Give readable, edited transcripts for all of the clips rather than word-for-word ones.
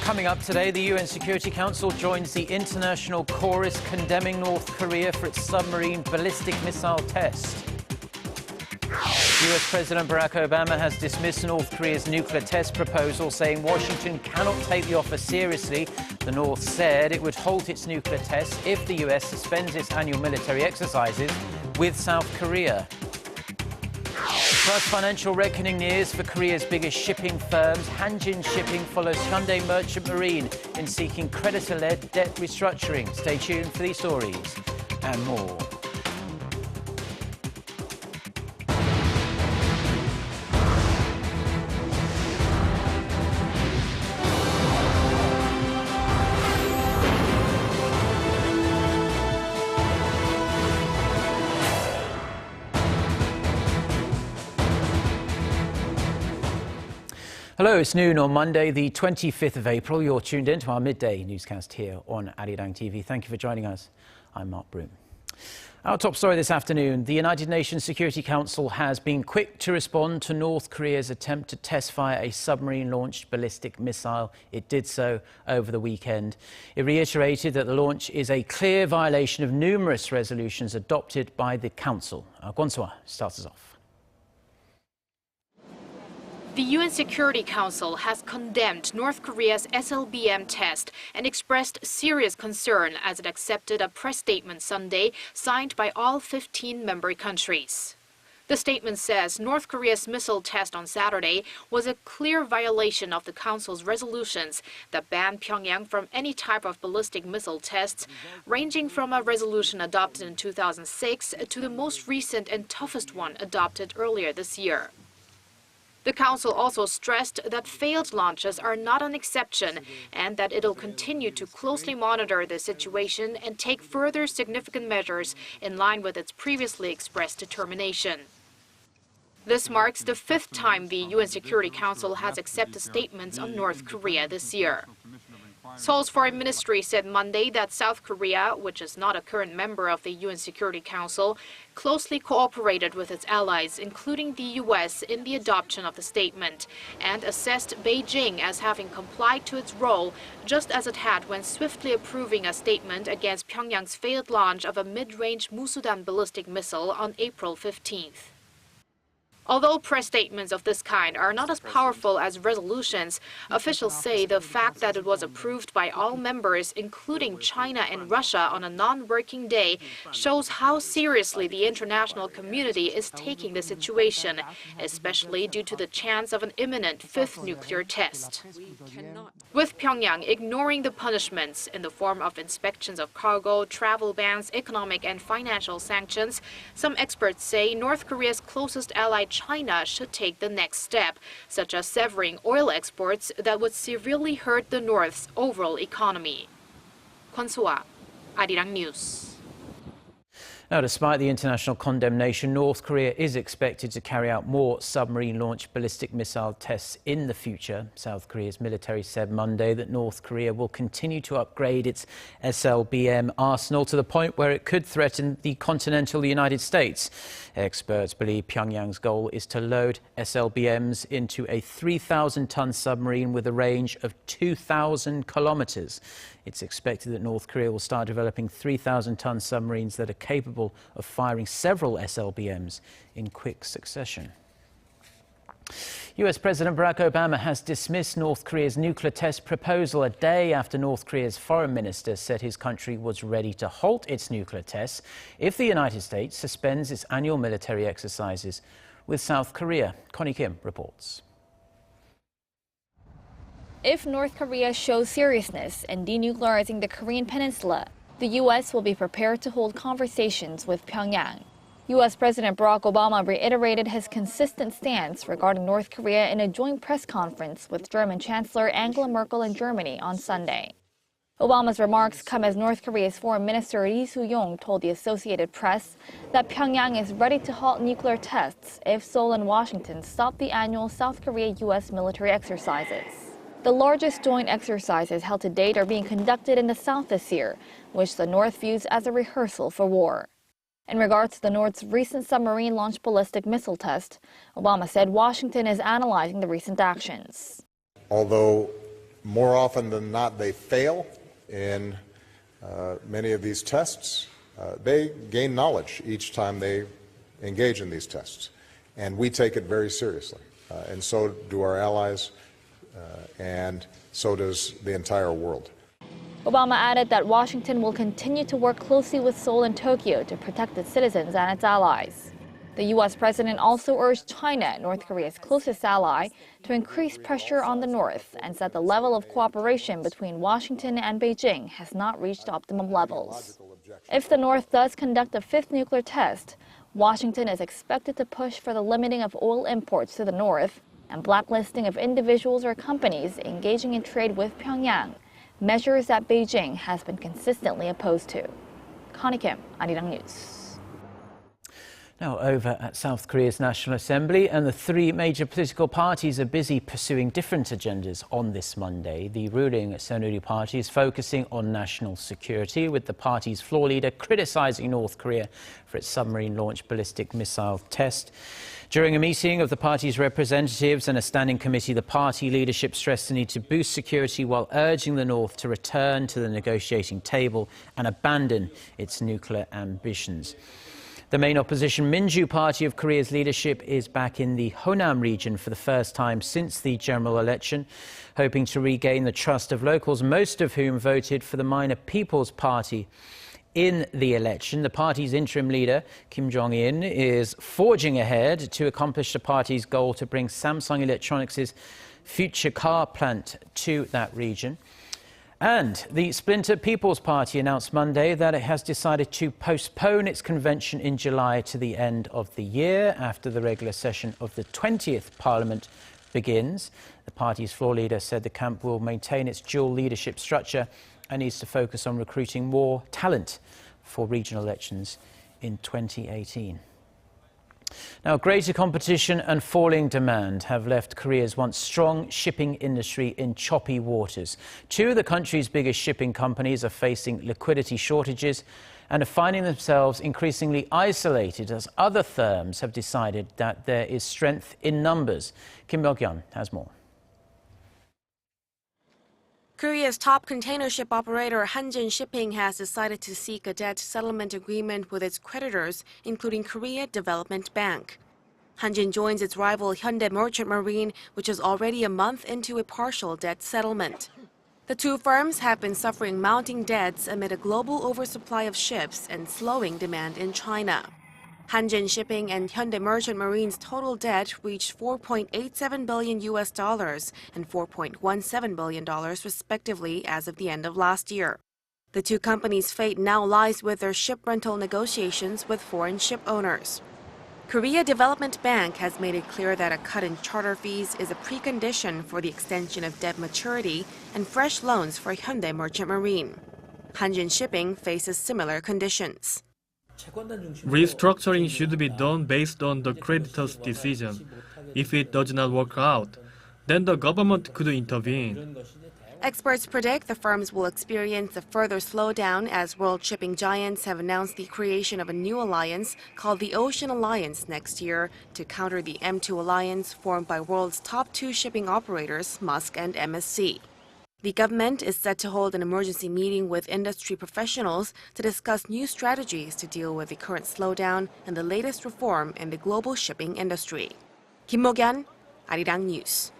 Coming up today, the UN Security Council joins the international chorus condemning North Korea for its submarine ballistic missile test. US President Barack Obama has dismissed North Korea's nuclear test proposal, saying Washington cannot take the offer seriously. The North said it would halt its nuclear tests if the US suspends its annual military exercises with South Korea. Plus, financial reckoning nears for Korea's biggest shipping firms. Hanjin Shipping follows Hyundai Merchant Marine in seeking creditor-led debt restructuring. Stay tuned for these stories and more. Hello, it's noon on Monday, the 25th of April. You're tuned in to our midday newscast here on Arirang TV. Thank you for joining us. I'm Mark Broom. Our top story this afternoon, the United Nations Security Council has been quick to respond to North Korea's attempt to test fire a submarine-launched ballistic missile. It did so over the weekend. It reiterated that the launch is a clear violation of numerous resolutions adopted by the Council. Kwon So-ah starts us off. The UN Security Council has condemned North Korea's SLBM test and expressed serious concern as it accepted a press statement Sunday signed by all 15 member countries. The statement says North Korea's missile test on Saturday was a clear violation of the Council's resolutions that ban Pyongyang from any type of ballistic missile tests, ranging from a resolution adopted in 2006 to the most recent and toughest one adopted earlier this year. The Council also stressed that failed launches are not an exception and that it'll continue to closely monitor the situation and take further significant measures in line with its previously expressed determination. This marks the fifth time the UN Security Council has accepted statements on North Korea this year. Seoul's foreign ministry said Monday that South Korea, which is not a current member of the UN Security Council, closely cooperated with its allies, including the US, in the adoption of the statement, and assessed Beijing as having complied to its role, just as it had when swiftly approving a statement against Pyongyang's failed launch of a mid-range Musudan ballistic missile on April 15th. Although press statements of this kind are not as powerful as resolutions, officials say the fact that it was approved by all members, including China and Russia, on a non-working day shows how seriously the international community is taking the situation, especially due to the chance of an imminent fifth nuclear test. With Pyongyang ignoring the punishments in the form of inspections of cargo, travel bans, economic and financial sanctions, some experts say North Korea's closest ally China should take the next step, such as severing oil exports that would severely hurt the North's overall economy. Kwon So-ah, Arirang News. Now, despite the international condemnation, North Korea is expected to carry out more submarine-launched ballistic missile tests in the future. South Korea's military said Monday that North Korea will continue to upgrade its SLBM arsenal to the point where it could threaten the continental United States. Experts believe Pyongyang's goal is to load SLBMs into a 3,000-ton submarine with a range of 2,000 kilometers. It's expected that North Korea will start developing 3,000-ton submarines that are capable of firing several SLBMs in quick succession. US President Barack Obama has dismissed North Korea's nuclear test proposal a day after North Korea's foreign minister said his country was ready to halt its nuclear tests if the United States suspends its annual military exercises with South Korea. Connie Kim reports. If North Korea shows seriousness in denuclearizing the Korean peninsula, the U.S. will be prepared to hold conversations with Pyongyang. U.S. President Barack Obama reiterated his consistent stance regarding North Korea in a joint press conference with German Chancellor Angela Merkel in Germany on Sunday. Obama's remarks come as North Korea's Foreign Minister Ri Su-yong told the Associated Press that Pyongyang is ready to halt nuclear tests if Seoul and Washington stop the annual South Korea-U.S. military exercises. The largest joint exercises held to date are being conducted in the South this year, which the North views as a rehearsal for war. In regards to the North's recent submarine-launched ballistic missile test, Obama said Washington is analyzing the recent actions. Although more often than not, they fail in many of these tests. They gain knowledge each time they engage in these tests, and we take it very seriously, and so do our allies, and so does the entire world. Obama added that Washington will continue to work closely with Seoul and Tokyo to protect its citizens and its allies. The U.S. president also urged China, North Korea's closest ally, to increase pressure on the North and said the level of cooperation between Washington and Beijing has not reached optimum levels. If the North does conduct a fifth nuclear test, Washington is expected to push for the limiting of oil imports to the North and blacklisting of individuals or companies engaging in trade with Pyongyang, measures that Beijing has been consistently opposed to. Connie Kim, Arirang News. Now over at South Korea's National Assembly, and the three major political parties are busy pursuing different agendas on this Monday. The ruling Saenuri Party is focusing on national security, with the party's floor leader criticizing North Korea for its submarine-launched ballistic missile test. During a meeting of the party's representatives and a standing committee, the party leadership stressed the need to boost security while urging the North to return to the negotiating table and abandon its nuclear ambitions. The main opposition Minju Party of Korea's leadership is back in the Honam region for the first time since the general election, hoping to regain the trust of locals, most of whom voted for the minor People's Party in the election. The party's interim leader, Kim Jong-in, is forging ahead to accomplish the party's goal to bring Samsung Electronics' future car plant to that region. And the splinter People's Party announced Monday that it has decided to postpone its convention in July to the end of the year after the regular session of the 20th Parliament begins. The party's floor leader said the camp will maintain its dual leadership structure and needs to focus on recruiting more talent for regional elections in 2018. Now, greater competition and falling demand have left Korea's once strong shipping industry in choppy waters. Two of the country's biggest shipping companies are facing liquidity shortages and are finding themselves increasingly isolated as other firms have decided that there is strength in numbers. Kim Byung-hyun has more. Korea's top container ship operator Hanjin Shipping has decided to seek a debt settlement agreement with its creditors, including Korea Development Bank. Hanjin joins its rival Hyundai Merchant Marine, which is already a month into a partial debt settlement. The two firms have been suffering mounting debts amid a global oversupply of ships and slowing demand in China. Hanjin Shipping and Hyundai Merchant Marine's total debt reached $4.87 billion and $4.17 billion respectively as of the end of last year. The two companies' fate now lies with their ship rental negotiations with foreign ship owners. Korea Development Bank has made it clear that a cut in charter fees is a precondition for the extension of debt maturity and fresh loans for Hyundai Merchant Marine. Hanjin Shipping faces similar conditions. Restructuring should be done based on the creditor's decision. If it does not work out, then the government could intervene. Experts predict the firms will experience a further slowdown as world shipping giants have announced the creation of a new alliance called the Ocean Alliance next year to counter the M2 alliance formed by world's top two shipping operators, Maersk and MSC. The government is set to hold an emergency meeting with industry professionals to discuss new strategies to deal with the current slowdown and the latest reform in the global shipping industry. Kim Mo-gyun, Arirang News.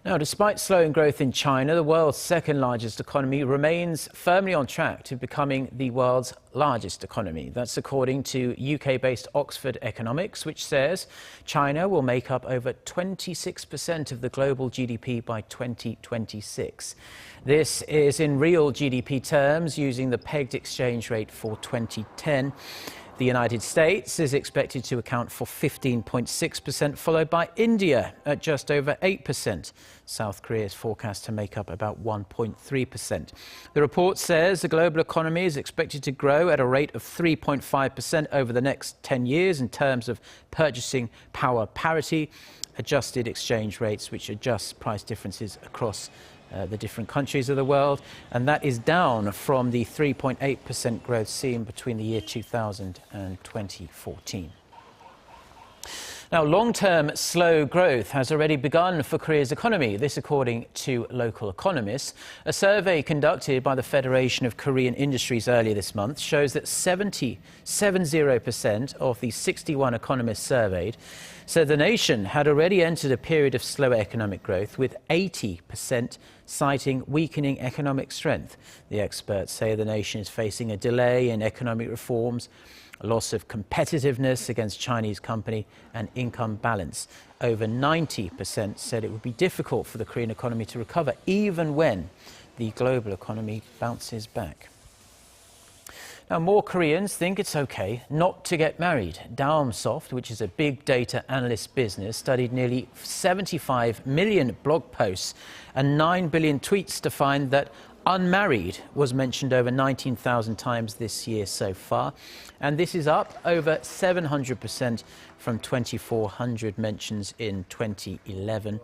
Now, despite slowing growth in China, the world's second largest economy remains firmly on track to becoming the world's largest economy. That's according to UK-based Oxford Economics, which says China will make up over 26% of the global GDP by 2026. This is in real GDP terms using the pegged exchange rate for 2010. The United States is expected to account for 15.6%, followed by India at just over 8%. South Korea is forecast to make up about 1.3%. The report says the global economy is expected to grow at a rate of 3.5% over the next 10 years in terms of purchasing power parity, adjusted exchange rates, which adjust price differences across the different countries of the world, and that is down from the 3.8% growth seen between the year 2000 and 2014. Now, long-term slow growth has already begun for Korea's economy, this according to local economists. A survey conducted by the Federation of Korean Industries earlier this month shows that 70% of the 61 economists surveyed said the nation had already entered a period of slower economic growth, with 80% citing weakening economic strength. The experts say the nation is facing a delay in economic reforms, a loss of competitiveness against Chinese company and income balance. Over 90% said it would be difficult for the Korean economy to recover, even when the global economy bounces back. Now, more Koreans think it's okay not to get married. Daumsoft, which is a big data analyst business, studied nearly 75 million blog posts and 9 billion tweets to find that unmarried was mentioned over 19,000 times this year so far. And this is up over 700% from 2,400 mentions in 2011.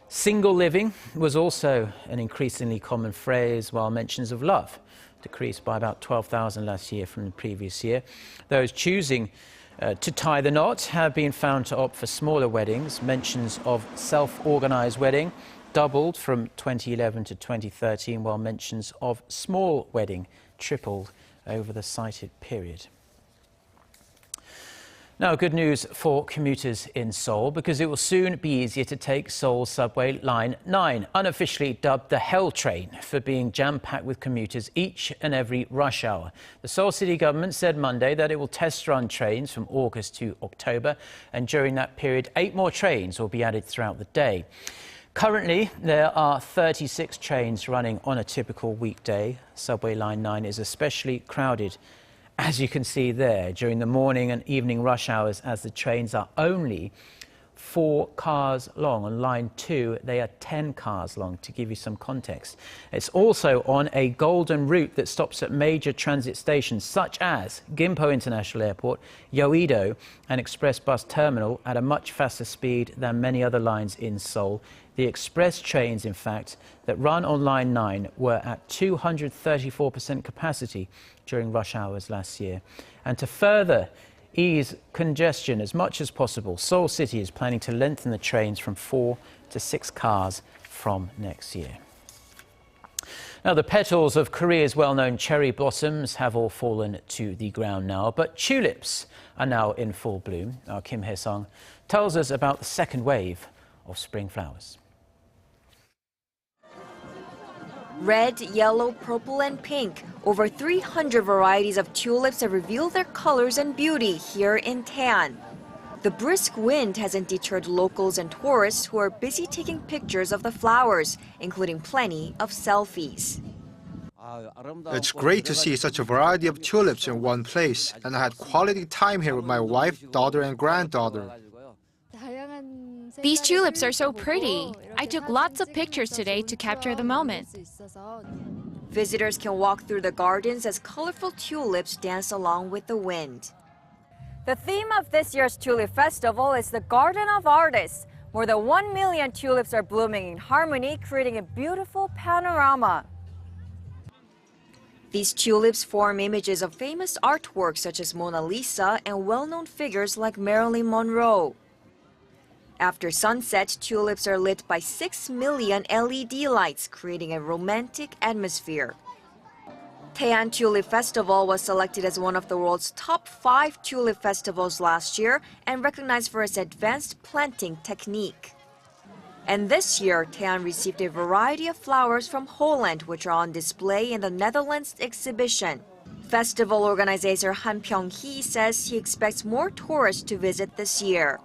Single living was also an increasingly common phrase, while mentions of love decreased by about 12,000 last year from the previous year. Those choosing to tie the knot have been found to opt for smaller weddings. Mentions of self-organized wedding doubled from 2011 to 2013, while mentions of small wedding tripled over the cited period. Now, good news for commuters in Seoul, because it will soon be easier to take Seoul's subway line 9, unofficially dubbed the Hell Train, for being jam-packed with commuters each and every rush hour. The Seoul city government said Monday that it will test run trains from August to October, and during that period 8 more trains will be added throughout the day. Currently, there are 36 trains running on a typical weekday. Subway line 9 is especially crowded, as you can see there, during the morning and evening rush hours, as the trains are only 4 cars long. On line 2, they are 10 cars long, to give you some context. It's also on a golden route that stops at major transit stations such as Gimpo International Airport, Yeouido and Express Bus Terminal at a much faster speed than many other lines in Seoul. The express trains, in fact, that run on line 9 were at 234% capacity during rush hours last year. And to further ease congestion as much as possible, Seoul City is planning to lengthen the trains from 4 to 6 cars from next year. Now, the petals of Korea's well-known cherry blossoms have all fallen to the ground now, but tulips are now in full bloom. Our Kim Hae-sung tells us about the second wave of spring flowers. Red, yellow, purple and pink. Over 300 varieties of tulips have revealed their colors and beauty here in Taean. The brisk wind hasn't deterred locals and tourists who are busy taking pictures of the flowers, including plenty of selfies. It's great to see such a variety of tulips in one place, and I had quality time here with my wife, daughter and granddaughter. These tulips are so pretty. I took lots of pictures today to capture the moment. Visitors can walk through the gardens as colorful tulips dance along with the wind. The theme of this year's Tulip Festival is the Garden of Artists. More than 1 million tulips are blooming in harmony, creating a beautiful panorama. These tulips form images of famous artworks such as Mona Lisa and well-known figures like Marilyn Monroe. After sunset, tulips are lit by 6 million LED lights, creating a romantic atmosphere. Taean Tulip Festival was selected as one of the world's top 5 tulip festivals last year and recognized for its advanced planting technique. And this year, Taean received a variety of flowers from Holland, which are on display in the Netherlands exhibition. Festival organizer Han Pyong-hee says he expects more tourists to visit this year.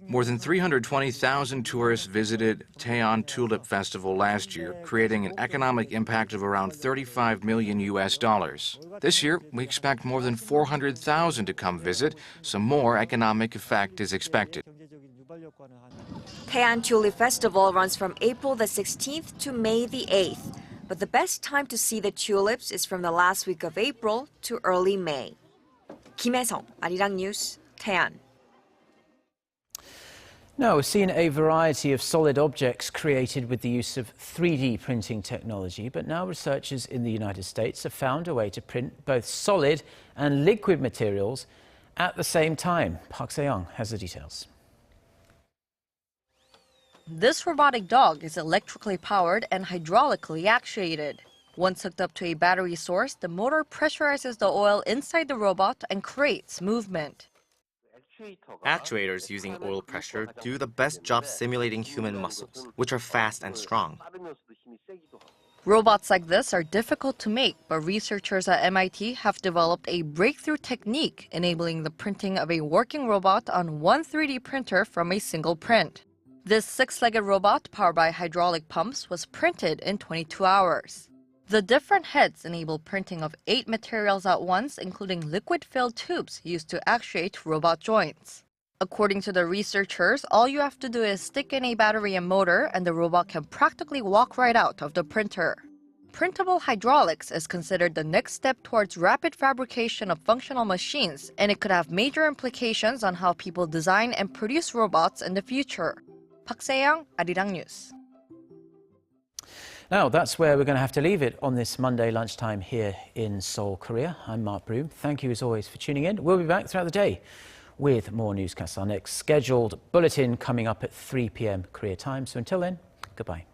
More than 320,000 tourists visited Taean Tulip Festival last year, creating an economic impact of around $35 million. This year, we expect more than 400,000 to come visit. Some more economic effect is expected. Taean Tulip Festival runs from April the 16th to May the 8th, but the best time to see the tulips is from the last week of April to early May. Kim Hae-sung, Arirang News, Taean. Now, we've seen a variety of solid objects created with the use of 3D printing technology, but now researchers in the United States have found a way to print both solid and liquid materials at the same time. Park Se-young has the details. This robotic dog is electrically powered and hydraulically actuated. Once hooked up to a battery source, the motor pressurizes the oil inside the robot and creates movement. Actuators using oil pressure do the best job simulating human muscles, which are fast and strong. Robots like this are difficult to make, but researchers at MIT have developed a breakthrough technique enabling the printing of a working robot on one 3D printer from a single print. This six-legged robot, powered by hydraulic pumps, was printed in 22 hours. The different heads enable printing of 8 materials at once, including liquid-filled tubes used to actuate robot joints. According to the researchers, all you have to do is stick in a battery and motor, and the robot can practically walk right out of the printer. Printable hydraulics is considered the next step towards rapid fabrication of functional machines, and it could have major implications on how people design and produce robots in the future. Park Se-young, Arirang News. Now, that's where we're going to have to leave it on this Monday lunchtime here in Seoul, Korea. I'm Mark Broom. Thank you, as always, for tuning in. We'll be back throughout the day with more newscasts. Our next scheduled bulletin coming up at 3 p.m. Korea time. So until then, goodbye.